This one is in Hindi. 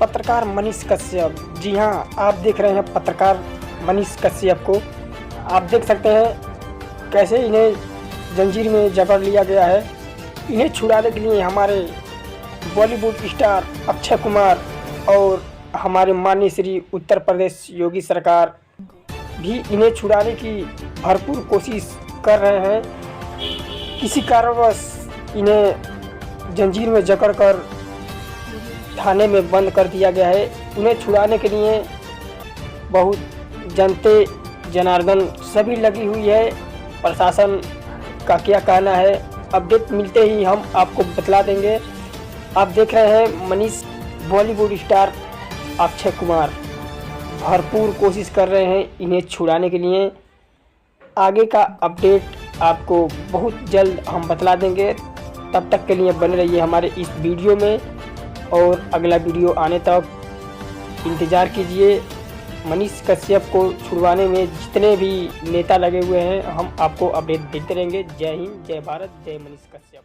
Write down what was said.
पत्रकार मनीष कश्यप। जी हाँ, आप देख रहे हैं पत्रकार मनीष कश्यप को। आप देख सकते हैं कैसे इन्हें जंजीर में जकड़ लिया गया है। इन्हें छुड़ाने के लिए हमारे बॉलीवुड स्टार अक्षय कुमार और हमारे माननीय श्री उत्तर प्रदेश योगी सरकार भी इन्हें छुड़ाने की भरपूर कोशिश कर रहे हैं। किसी कारणवश इन्हें जंजीर में जकड़कर थाने में बंद कर दिया गया है। उन्हें छुड़ाने के लिए बहुत जनते जनार्दन सभी लगी हुई है। प्रशासन का क्या कहना है, अपडेट मिलते ही हम आपको बतला देंगे। आप देख रहे हैं मनीष बॉलीवुड स्टार अक्षय कुमार भरपूर कोशिश कर रहे हैं इन्हें छुड़ाने के लिए। आगे का अपडेट आपको बहुत जल्द हम बतला देंगे। तब तक के लिए बने रहिए हमारे इस वीडियो में और अगला वीडियो आने तक इंतज़ार कीजिए। मनीष कश्यप को छुड़वाने में जितने भी नेता लगे हुए हैं हम आपको अपडेट देते रहेंगे। जय हिंद, जय भारत, जय मनीष कश्यप।